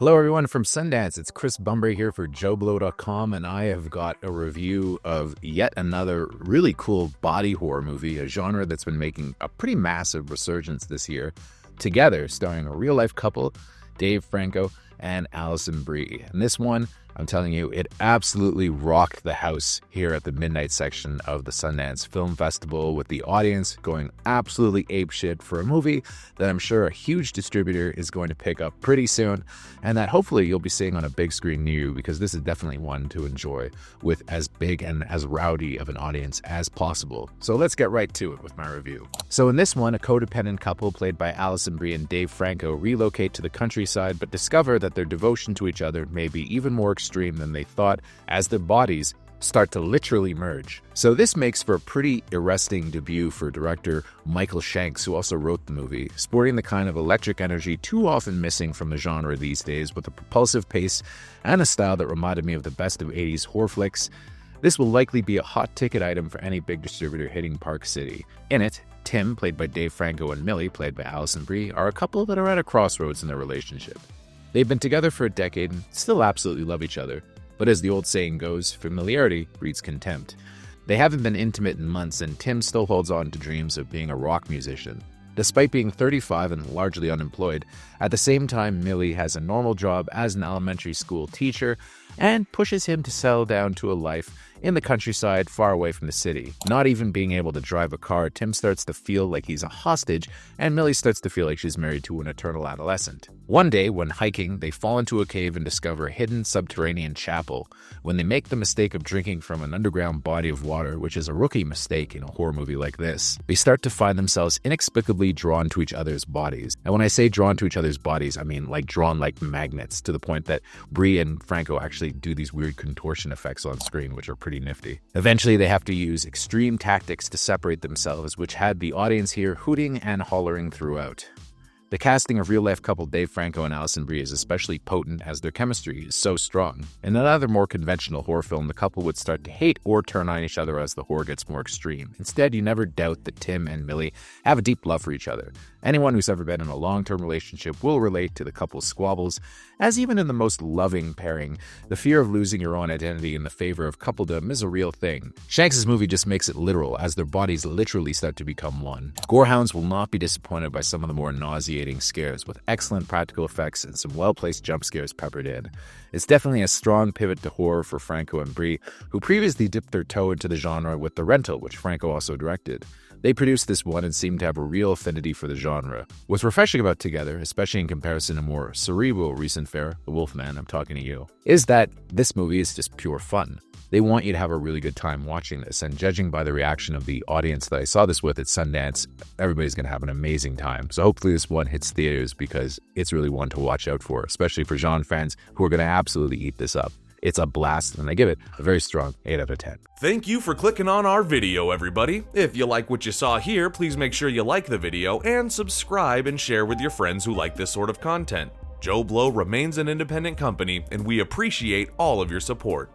Hello everyone from Sundance, it's Chris Bumbury here for JoBlo.com, and I have got a review of yet another really cool body horror movie, a genre that's been making a pretty massive resurgence this year, Together, starring a real-life couple, Dave Franco and Alison Brie. And this one, I'm telling you, it absolutely rocked the house here at the midnight section of the Sundance Film Festival, with the audience going absolutely apeshit for a movie that I'm sure a huge distributor is going to pick up pretty soon, and that hopefully you'll be seeing on a big screen near you, because this is definitely one to enjoy with as big and as rowdy of an audience as possible. So let's get right to it with my review. So in this one, a codependent couple played by Alison Brie and Dave Franco relocate to the countryside, but discover that their devotion to each other may be even more extreme than they thought, as their bodies start to literally merge. So this makes for a pretty arresting debut for director Michael Shanks, who also wrote the movie, sporting the kind of electric energy too often missing from the genre these days, with a propulsive pace and a style that reminded me of the best of 80s horror flicks. This will likely be a hot ticket item for any big distributor hitting Park City. In it, Tim, played by Dave Franco, and Millie, played by Alison Brie, are a couple that are at a crossroads in their relationship. They've been together for a decade and still absolutely love each other, but as the old saying goes, familiarity breeds contempt. They haven't been intimate in months, and Tim still holds on to dreams of being a rock musician. Despite being 35 and largely unemployed, at the same time Millie has a normal job as an elementary school teacher and pushes him to settle down to a life in the countryside far away from the city. Not even being able to drive a car, Tim starts to feel like he's a hostage, and Millie starts to feel like she's married to an eternal adolescent. One day, when hiking, they fall into a cave and discover a hidden subterranean chapel. When they make the mistake of drinking from an underground body of water, which is a rookie mistake in a horror movie like this, they start to find themselves inexplicably drawn to each other's bodies. And when I say drawn to each other's bodies, I mean like drawn like magnets, to the point that Brie and Franco actually do these weird contortion effects on screen, which are pretty nifty. Eventually, they have to use extreme tactics to separate themselves, which had the audience here hooting and hollering throughout. The casting of real-life couple Dave Franco and Alison Brie is especially potent, as their chemistry is so strong. In another more conventional horror film, the couple would start to hate or turn on each other as the horror gets more extreme. Instead, you never doubt that Tim and Millie have a deep love for each other. Anyone who's ever been in a long-term relationship will relate to the couple's squabbles, as even in the most loving pairing, the fear of losing your own identity in the favor of coupledom is a real thing. Shanks' movie just makes it literal, as their bodies literally start to become one. Gorehounds will not be disappointed by some of the more nauseating scares, with excellent practical effects and some well-placed jump scares peppered in. It's definitely a strong pivot to horror for Franco and Brie, who previously dipped their toe into the genre with The Rental, which Franco also directed. They produced this one and seem to have a real affinity for the genre. What's refreshing about Together, especially in comparison to more cerebral recent fare, The Wolfman, I'm talking to you, is that this movie is just pure fun. They want you to have a really good time watching this, and judging by the reaction of the audience that I saw this with at Sundance, everybody's going to have an amazing time. So hopefully this one hits theaters, because it's really one to watch out for, especially for genre fans who are going to absolutely eat this up. It's a blast, and I give it a very strong 8 out of 10. Thank you for clicking on our video, everybody. If you like what you saw here, please make sure you like the video and subscribe and share with your friends who like this sort of content. JoBlo remains an independent company, and we appreciate all of your support.